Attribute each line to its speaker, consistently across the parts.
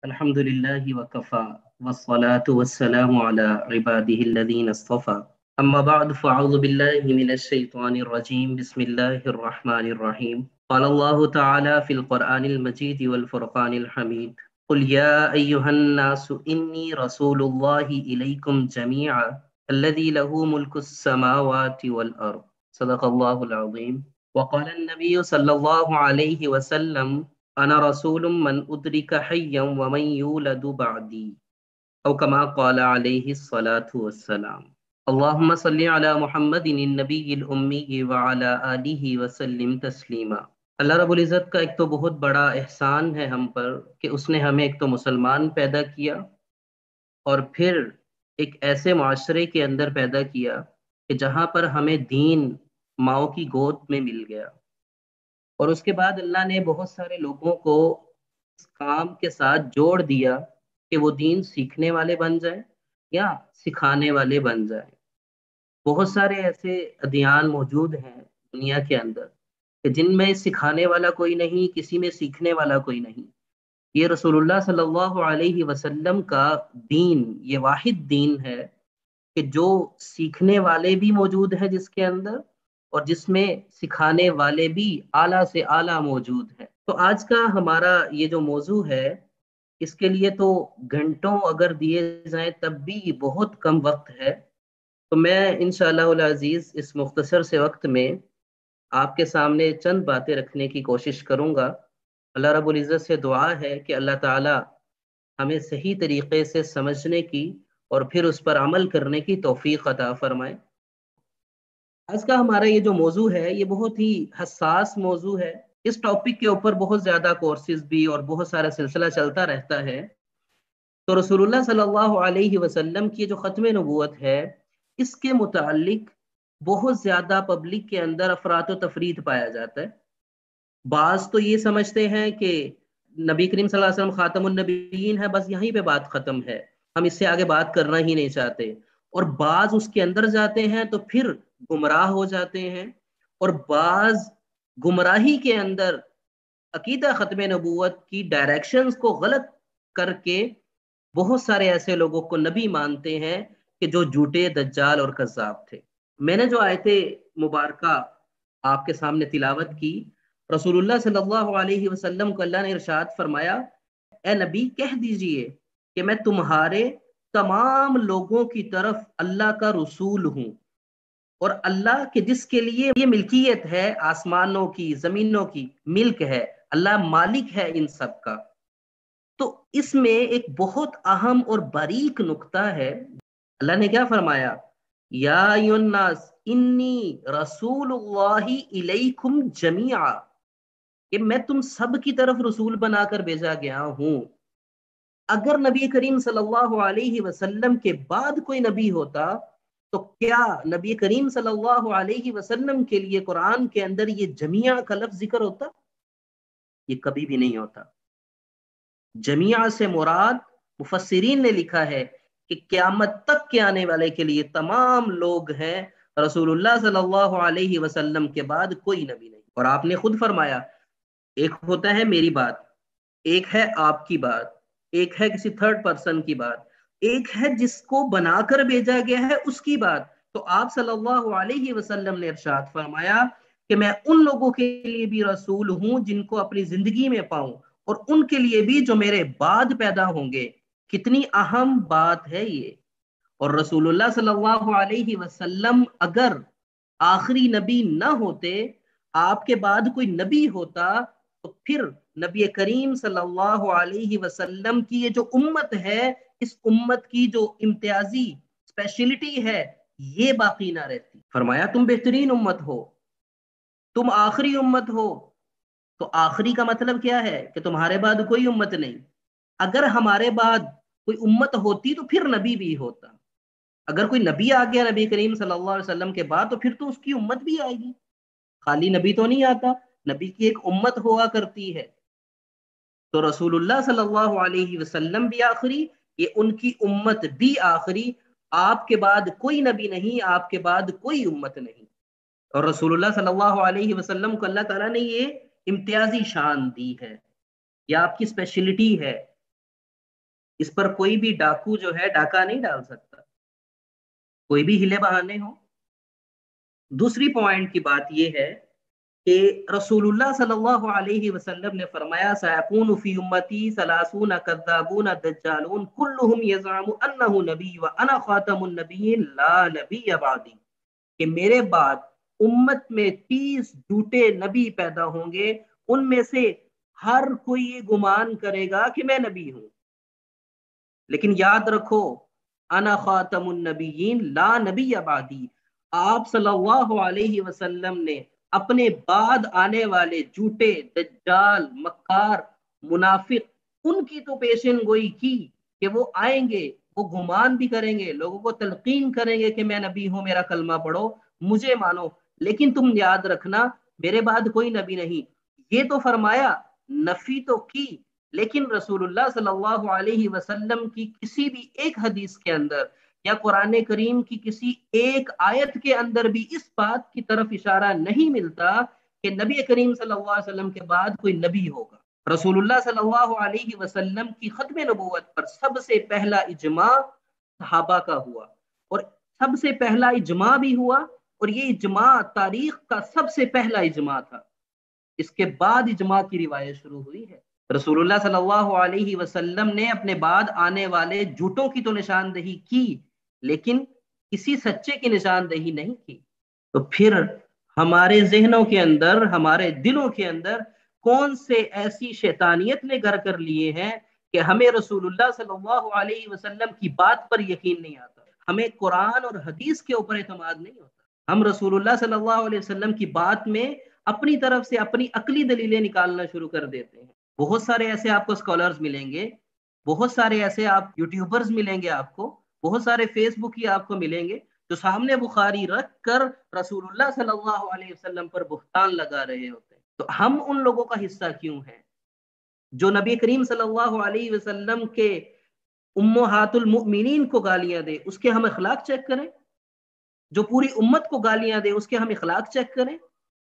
Speaker 1: الحمد لله وكفى والصلاة والسلام على عباده الذين اصطفى أما بعد فأعوذ بالله من الشيطان الرجيم بسم الله الرحمن الرحيم قال الله تعالى في القرآن المجيد والفرقان الحميد قل يا أيها الناس إني رسول الله إليكم جميعا الذي له ملك السماوات والأرض صدق الله العظيم وقال النبي صلى الله عليه وسلم أنا رسول من أدرك حيا ومن يولد بعدي أو كما قال عليه الصلاة والسلام اللهم صل على محمد النبي الأمي وعلى آله وسلم تسلیما۔ اللہ رب العزت کا ایک تو بہت بڑا احسان ہے ہم پر کہ اس نے ہمیں ایک تو مسلمان پیدا کیا اور پھر ایک ایسے معاشرے کے اندر پیدا کیا کہ جہاں پر ہمیں دین ماؤں کی گود میں مل گیا، اور اس کے بعد اللہ نے بہت سارے لوگوں کو اس کام کے ساتھ جوڑ دیا کہ وہ دین سیکھنے والے بن جائیں یا سکھانے والے بن جائیں۔ بہت سارے ایسے ادیان موجود ہیں دنیا کے اندر کہ جن میں سکھانے والا کوئی نہیں، کسی میں سیکھنے والا کوئی نہیں۔ یہ رسول اللہ صلی اللہ علیہ وسلم کا دین یہ واحد دین ہے کہ جو سیکھنے والے بھی موجود ہیں جس کے اندر، اور جس میں سکھانے والے بھی اعلیٰ سے اعلیٰ موجود ہیں۔ تو آج کا ہمارا یہ جو موضوع ہے، اس کے لیے تو گھنٹوں اگر دیے جائیں تب بھی بہت کم وقت ہے، تو میں انشاءاللہ العزیز اس مختصر سے وقت میں آپ کے سامنے چند باتیں رکھنے کی کوشش کروں گا۔ اللہ رب العزت سے دعا ہے کہ اللہ تعالی ہمیں صحیح طریقے سے سمجھنے کی اور پھر اس پر عمل کرنے کی توفیق عطا فرمائے۔ آج کا ہمارا یہ جو موضوع ہے یہ بہت ہی حساس موضوع ہے۔ اس ٹاپک کے اوپر بہت زیادہ کورسز بھی اور بہت سارا سلسلہ چلتا رہتا ہے۔ تو رسول اللہ صلی اللہ علیہ وسلم کی جو ختم نبوت ہے، اس کے متعلق بہت زیادہ پبلک کے اندر افراط و تفرید پایا جاتا ہے۔ بعض تو یہ سمجھتے ہیں کہ نبی کریم صلی اللہ علیہ وسلم خاتم النبیین ہے، بس یہیں پہ بات ختم ہے، ہم اس سے آگے بات کرنا ہی نہیں چاہتے، اور بعض اس کے اندر جاتے ہیں تو پھر گمراہ ہو جاتے ہیں، اور بعض گمراہی کے اندر عقیدہ ختم نبوت کی ڈائریکشنز کو غلط کر کے بہت سارے ایسے لوگوں کو نبی مانتے ہیں کہ جو جھوٹے دجال اور کذاب تھے۔ میں نے جو آیت مبارکہ آپ کے سامنے تلاوت کی، رسول اللہ صلی اللہ علیہ وسلم کو اللہ نے ارشاد فرمایا، اے نبی کہہ دیجئے کہ میں تمہارے تمام لوگوں کی طرف اللہ کا رسول ہوں، اور اللہ کے جس کے لیے یہ ملکیت ہے، آسمانوں کی زمینوں کی ملک ہے، اللہ مالک ہے ان سب کا۔ تو اس میں ایک بہت اہم اور باریک نقطہ ہے۔ اللہ نے کیا فرمایا؟ یا ایھا الناس انی رسول اللہ الیکم جمیعا، کہ میں تم سب کی طرف رسول بنا کر بھیجا گیا ہوں۔ اگر نبی کریم صلی اللہ علیہ وسلم کے بعد کوئی نبی ہوتا تو کیا نبی کریم صلی اللہ علیہ وسلم کے لیے قرآن کے اندر یہ جمیعہ کا لفظ ذکر ہوتا؟ یہ کبھی بھی نہیں ہوتا۔ جمیعہ سے مراد مفسرین نے لکھا ہے کہ قیامت تک کے آنے والے کے لیے تمام لوگ ہیں، رسول اللہ صلی اللہ علیہ وسلم کے بعد کوئی نبی نہیں۔ اور آپ نے خود فرمایا، ایک ہوتا ہے میری بات، ایک ہے آپ کی بات، ایک ہے کسی تھرڈ پرسن کی بات، ایک ہے جس کو بنا کر بھیجا گیا ہے اس کی بات۔ تو آپ صلی اللہ علیہ وسلم نے ارشاد فرمایا کہ میں ان لوگوں کے لیے بھی رسول ہوں جن کو اپنی زندگی میں پاؤں، اور ان کے لیے بھی جو میرے بعد پیدا ہوں گے۔ کتنی اہم بات ہے یہ۔ اور رسول اللہ صلی اللہ علیہ وسلم اگر آخری نبی نہ ہوتے، آپ کے بعد کوئی نبی ہوتا، تو پھر نبی کریم صلی اللہ علیہ وسلم کی یہ جو امت ہے، اس امت کی جو امتیازی اسپیشلٹی ہے، یہ باقی نہ رہتی۔ فرمایا تم بہترین امت ہو، تم آخری امت ہو۔ تو آخری کا مطلب کیا ہے؟ کہ تمہارے بعد کوئی امت نہیں۔ اگر ہمارے بعد کوئی امت ہوتی تو پھر نبی بھی ہوتا۔ اگر کوئی نبی آ گیا نبی کریم صلی اللہ علیہ وسلم کے بعد، تو پھر تو اس کی امت بھی آئے گی، خالی نبی تو نہیں آتا، نبی کی ایک امت ہوا کرتی ہے۔ تو رسول اللہ صلی اللہ علیہ وسلم بھی آخری، یہ ان کی امت بھی آخری۔ آپ کے بعد کوئی نبی نہیں، آپ کے بعد کوئی امت نہیں۔ اور رسول اللہ صلی اللہ علیہ وسلم کو اللہ تعالیٰ نے یہ امتیازی شان دی ہے، یہ آپ کی اسپیشلٹی ہے۔ اس پر کوئی بھی ڈاکو جو ہے ڈاکہ نہیں ڈال سکتا، کوئی بھی ہلے بہانے ہو۔ دوسری پوائنٹ کی بات یہ ہے کہ رسول اللہ صلی اللہ علیہ وسلم نے فرمایا سیکون فی امتی ثلاثون کذابون دجالون کلہم یزعم انہ نبی وانا خاتم النبیین لا نبی بعدی، کہ میرے بعد امت میں 30 جھوٹے نبی پیدا ہوں گے، ان میں سے ہر کوئی یہ گمان کرے گا کہ میں نبی ہوں، لیکن یاد رکھو انا خاتم النبیین لا نبی بعدی، آپ صلی اللہ علیہ وسلم نے اپنے بعد آنے والے جھوٹے دجال مکار منافق ان کی تو پیشن گوئی کی کہ وہ آئیں گے، وہ گمان بھی کریں گے، لوگوں کو تلقین کریں گے کہ میں نبی ہوں، میرا کلمہ پڑھو، مجھے مانو، لیکن تم یاد رکھنا میرے بعد کوئی نبی نہیں۔ یہ تو فرمایا، نفی تو کی، لیکن رسول اللہ صلی اللہ علیہ وسلم کی کسی بھی ایک حدیث کے اندر یا قرآن کریم کی کسی ایک آیت کے اندر بھی اس بات کی طرف اشارہ نہیں ملتا کہ نبی کریم صلی اللہ علیہ وسلم کے بعد کوئی نبی ہوگا۔ رسول اللہ صلی اللہ علیہ وسلم کی ختم نبوت پر سب سے پہلا اجماع صحابہ کا ہوا، اور سب سے پہلا اجماع بھی ہوا، اور یہ اجماع تاریخ کا سب سے پہلا اجماع تھا۔ اس کے بعد اجماع کی روایت شروع ہوئی ہے۔ رسول اللہ صلی اللہ علیہ وسلم نے اپنے بعد آنے والے جھوٹوں کی تو نشاندہی کی، لیکن کسی سچے کی نشاندہی نہیں کی۔ تو پھر ہمارے ذہنوں کے اندر، ہمارے دلوں کے اندر کون سے ایسی شیطانیت نے گھر کر لیے ہیں کہ ہمیں رسول اللہ صلی اللہ علیہ وسلم کی بات پر یقین نہیں آتا، ہمیں قرآن اور حدیث کے اوپر اعتماد نہیں ہوتا، ہم رسول اللہ صلی اللہ علیہ وسلم کی بات میں اپنی طرف سے اپنی عقلی دلیلیں نکالنا شروع کر دیتے ہیں۔ بہت سارے ایسے آپ کو اسکالرز ملیں گے، بہت سارے ایسے آپ یوٹیوبرز ملیں گے، آپ کو بہت سارے فیس بک ہی آپ کو ملیں گے جو سامنے بخاری رکھ کر رسول اللہ صلی اللہ علیہ وسلم پر بہتان لگا رہے ہوتے ہیں۔ تو ہم ان لوگوں کا حصہ کیوں ہیں جو نبی کریم صلی اللہ علیہ وسلم کے امہات المؤمنین کو گالیاں دے، اس کے ہم اخلاق چیک کریں، جو پوری امت کو گالیاں دے اس کے ہم اخلاق چیک کریں،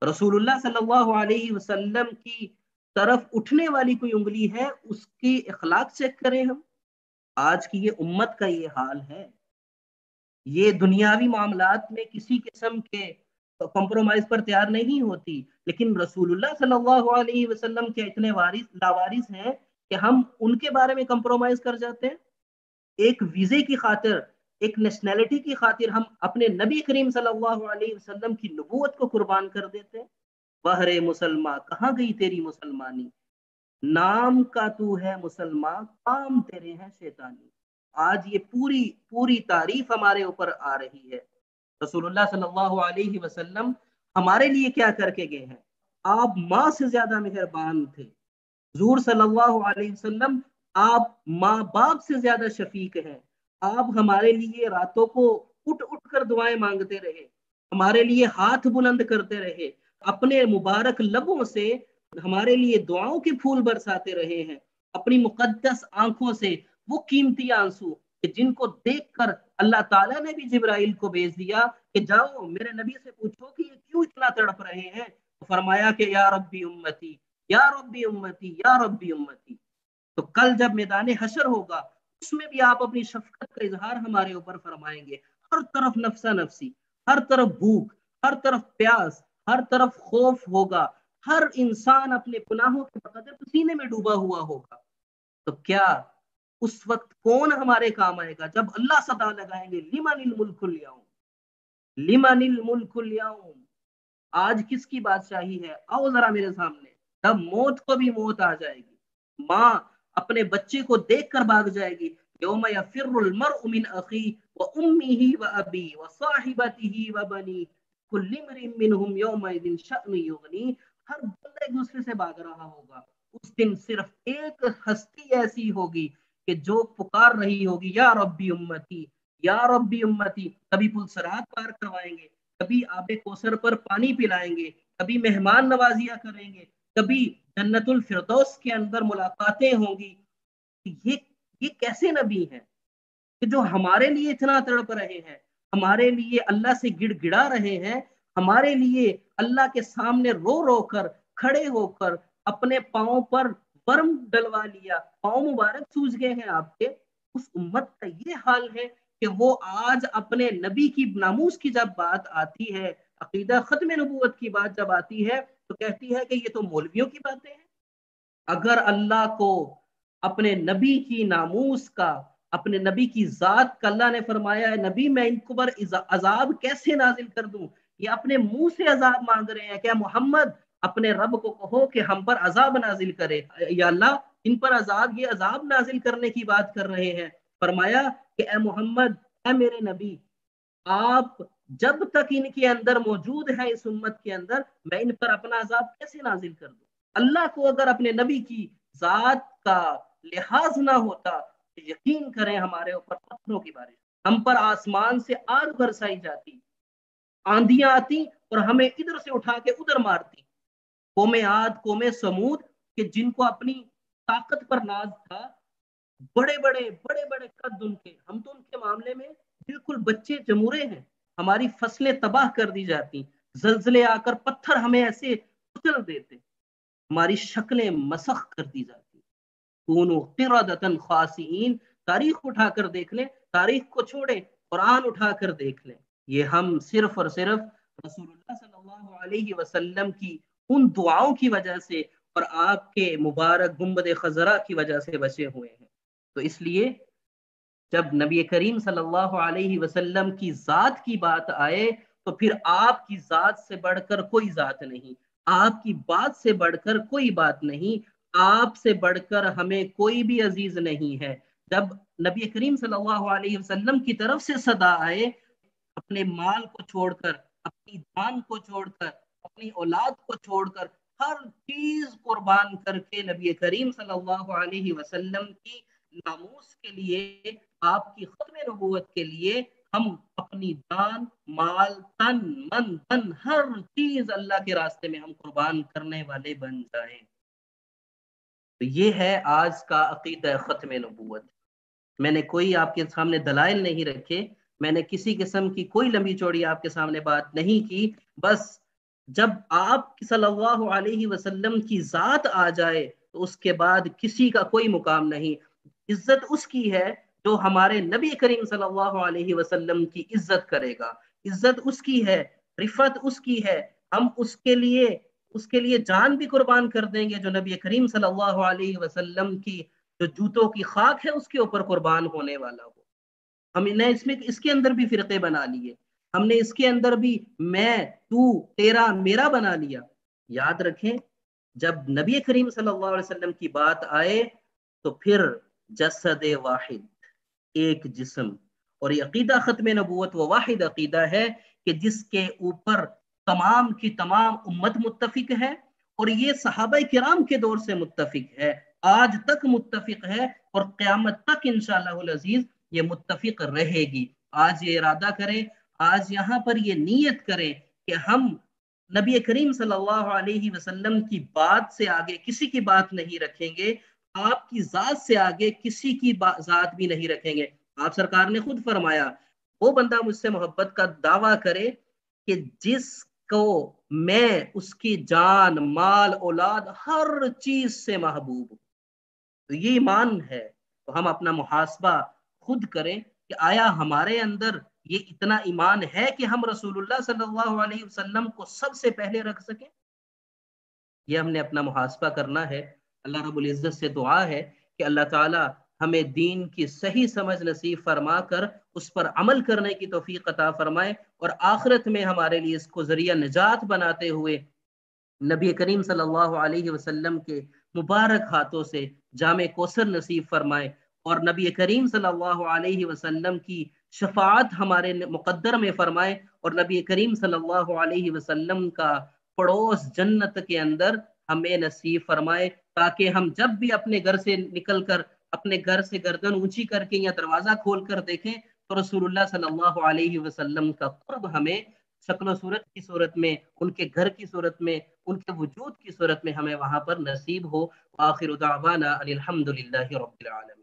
Speaker 1: رسول اللہ صلی اللہ علیہ وسلم کی طرف اٹھنے والی کوئی انگلی ہے اس کی اخلاق چیک کریں ہم۔ آج کی یہ امت کا یہ حال ہے، یہ دنیاوی معاملات میں کسی قسم کے کمپرومائز پر تیار نہیں ہوتی، لیکن رسول اللہ صلی اللہ علیہ وسلم کے اتنے لاوارث ہیں کہ ہم ان کے بارے میں کمپرومائز کر جاتے ہیں۔ ایک ویزے کی خاطر، ایک نیشنلٹی کی خاطر ہم اپنے نبی کریم صلی اللہ علیہ وسلم کی نبوت کو قربان کر دیتے ہیں۔ بہرے مسلمان کہاں گئی تیری مسلمانی، نام کا تو ہے مسلمان، کام تیرے ہیں شیطانی۔ آج یہ پوری تعریف ہمارے اوپر آ رہی ہے۔ رسول اللہ صلی اللہ علیہ وسلم ہمارے لیے کیا کر کے گئے ہیں؟ آپ ماں سے زیادہ مہربان تھے حضور صلی اللہ علیہ وسلم، آپ ماں باپ سے زیادہ شفیق ہیں، آپ ہمارے لیے راتوں کو اٹھ اٹھ کر دعائیں مانگتے رہے، ہمارے لیے ہاتھ بلند کرتے رہے، اپنے مبارک لبوں سے ہمارے لیے دعاؤں کے پھول برساتے رہے ہیں، اپنی مقدس آنکھوں سے وہ قیمتی آنسو کہ جن کو دیکھ کر اللہ تعالیٰ نے بھی جبرائیل کو بھیج دیا کہ جاؤ میرے نبی سے پوچھو کہ یہ کیوں اتنا تڑپ رہے ہیں، فرمایا کہ یا ربی امتی یا ربی امتی یا ربی امتی۔ تو کل جب میدان حشر ہوگا اس میں بھی آپ اپنی شفقت کا اظہار ہمارے اوپر فرمائیں گے۔ ہر طرف نفسا نفسی، ہر طرف بھوک، ہر طرف پیاس، ہر طرف خوف ہوگا، ہر انسان اپنے گناہوں کے بقدر پسینے میں ڈوبا ہوا ہوگا۔ تو کیا اس وقت کون ہمارے کام آئے گا جب اللہ صدا لگائیں گے لمن الملک اليوم، لمن الملک اليوم، آج کس کی بادشاہی ہے؟ آؤ ذرا میرے سامنے۔ تب موت کو بھی موت آ جائے گی، ماں اپنے بچے کو دیکھ کر بھاگ جائے گی، یوم یفر المرء من اخیہ وامہ وابیہ وصاحبتہ وبنیہ کل امرئ منہم یومئذ شأن یغنیہ۔ ہر بندہ ایک دوسرے سے بھاگ رہا ہوگا، اس دن صرف ایک ہستی ایسی ہوگی کہ جو پکار رہی ہوگی یا ربی امتی یا ربی امتی۔ کبھی پل صراط پار کروائیں گے، کبھی آب کوثر پر پانی پلائیں گے، کبھی مہمان نوازیاں کریں گے، کبھی جنت الفردوس کے اندر ملاقاتیں ہوں گی۔ یہ کیسے نبی ہیں کہ جو ہمارے لیے اتنا تڑپ رہے ہیں، ہمارے لیے اللہ سے گڑ گڑا رہے ہیں، ہمارے لیے اللہ کے سامنے رو رو کر کھڑے ہو کر اپنے پاؤں پر برم ڈلوا لیا، پاؤں مبارک سوج گئے ہیں آپ کے، اس امت کا یہ حال ہے کہ وہ آج اپنے نبی کی ناموس کی جب بات آتی ہے، عقیدہ ختم نبوت کی بات جب آتی ہے تو کہتی ہے کہ یہ تو مولویوں کی باتیں ہیں۔ اگر اللہ کو اپنے نبی کی ناموس کا، اپنے نبی کی ذات کا اللہ نے فرمایا ہے نبی میں ان کو پر عذاب کیسے نازل کر دوں، یہ اپنے منہ سے عذاب مانگ رہے ہیں، کیا محمد اپنے رب کو کہو کہ ہم پر عذاب نازل کرے، یا اللہ ان پر عذاب، یہ عذاب نازل کرنے کی بات کر رہے ہیں۔ فرمایا کہ اے محمد، اے میرے نبی، آپ جب تک ان کے اندر موجود ہے اس امت کے اندر، میں ان پر اپنا عذاب کیسے نازل کر دوں؟ اللہ کو اگر اپنے نبی کی ذات کا لحاظ نہ ہوتا تو یقین کریں ہمارے اوپر پتھروں کی بارش، ہم پر آسمان سے آگ برسائی جاتی، آندیاں آتی اور ہمیں ادھر سے اٹھا کے ادھر مارتی۔ قوم عاد، قوم سمود کہ جن کو اپنی طاقت پر ناز تھا، بڑے بڑے بڑے بڑے قد ان کے، ہم تو ان کے معاملے میں بالکل بچے جمورے ہیں، ہماری فصلیں تباہ کر دی جاتی، زلزلے آ کر پتھر ہمیں ایسے کچل دیتے، ہماری شکلیں مسخ کر دی جاتی۔ کونوا قردۃ خاسئین، تاریخ اٹھا کر دیکھ لیں، تاریخ کو چھوڑے قرآن اٹھا کر دیکھ لیں، یہ ہم صرف اور صرف رسول اللہ صلی اللہ علیہ وسلم کی ان دعاؤں کی وجہ سے اور آپ کے مبارک گنبد خضرا کی وجہ سے بچے ہوئے ہیں۔ تو اس لیے جب نبی کریم صلی اللہ علیہ وسلم کی ذات کی بات آئے تو پھر آپ کی ذات سے بڑھ کر کوئی ذات نہیں، آپ کی بات سے بڑھ کر کوئی بات نہیں، آپ سے بڑھ کر ہمیں کوئی بھی عزیز نہیں ہے۔ جب نبی کریم صلی اللہ علیہ وسلم کی طرف سے صدا آئے، اپنے مال کو چھوڑ کر، اپنی جان کو چھوڑ کر، اپنی اولاد کو چھوڑ کر، ہر چیز قربان کر کے نبی کریم صلی اللہ علیہ وسلم کی ناموس کے لیے، آپ کی ختم نبوت کے لیے ہم اپنی جان، مال، تن، من، دھن، ہر چیز اللہ کے راستے میں ہم قربان کرنے والے بن جائیں۔ تو یہ ہے آج کا عقیدہ ختم نبوت۔ میں نے کوئی آپ کے سامنے دلائل نہیں رکھے، میں نے کسی قسم کی کوئی لمبی چوڑی آپ کے سامنے بات نہیں کی، بس جب آپ صلی اللہ علیہ وسلم کی ذات آ جائے تو اس کے بعد کسی کا کوئی مقام نہیں۔ عزت اس کی ہے جو ہمارے نبی کریم صلی اللہ علیہ وسلم کی عزت کرے گا، عزت اس کی ہے، رفت اس کی ہے، ہم اس کے لیے جان بھی قربان کر دیں گے جو نبی کریم صلی اللہ علیہ وسلم کی جو جوتوں کی خاک ہے اس کے اوپر قربان ہونے والا ہو۔ ہم نے اس کے اندر بھی فرقے بنا لیے، ہم نے اس کے اندر بھی میں، تو، تیرا، میرا بنا لیا۔ یاد رکھیں جب نبی کریم صلی اللہ علیہ وسلم کی بات آئے تو پھر جسد واحد، ایک جسم، اور یہ عقیدہ ختم نبوت وہ واحد عقیدہ ہے کہ جس کے اوپر تمام کی تمام امت متفق ہے، اور یہ صحابہ کرام کے دور سے متفق ہے، آج تک متفق ہے، اور قیامت تک انشاءاللہ العزیز یہ متفق رہے گی۔ آج یہ ارادہ کریں، آج یہاں پر یہ نیت کریں کہ ہم نبی کریم صلی اللہ علیہ وسلم کی بات سے آگے کسی کی بات نہیں رکھیں گے، آپ کی ذات سے آگے کسی کی ذات بھی نہیں رکھیں گے۔ آپ سرکار نے خود فرمایا وہ بندہ مجھ سے محبت کا دعویٰ کرے کہ جس کو میں اس کی جان، مال، اولاد، ہر چیز سے محبوب ہوں۔ تو یہ ایمان ہے، تو ہم اپنا محاسبہ خود کریں کہ آیا ہمارے اندر یہ اتنا ایمان ہے کہ ہم رسول اللہ صلی اللہ علیہ وسلم کو سب سے پہلے رکھ سکیں؟ یہ ہم نے اپنا محاسبہ کرنا ہے۔ اللہ رب العزت سے دعا ہے کہ اللہ تعالی ہمیں دین کی صحیح سمجھ نصیب فرما کر اس پر عمل کرنے کی توفیق عطا فرمائے، اور آخرت میں ہمارے لیے اس کو ذریعہ نجات بناتے ہوئے نبی کریم صلی اللہ علیہ وسلم کے مبارک ہاتھوں سے جامع کوثر نصیب فرمائے، اور نبی کریم صلی اللہ علیہ وسلم کی شفاعت ہمارے مقدر میں فرمائے، اور نبی کریم صلی اللہ علیہ وسلم کا پڑوس جنت کے اندر ہمیں نصیب فرمائے، تاکہ ہم جب بھی اپنے گھر سے نکل کر اپنے گھر سے گردن اونچی کر کے یا دروازہ کھول کر دیکھیں تو رسول اللہ صلی اللہ علیہ وسلم کا قرب ہمیں شکل و صورت کی صورت میں، ان کے گھر کی صورت میں، ان کے وجود کی صورت میں ہمیں وہاں پر نصیب ہو۔ آخر دعوانا ان الحمد للہ رب العالمین۔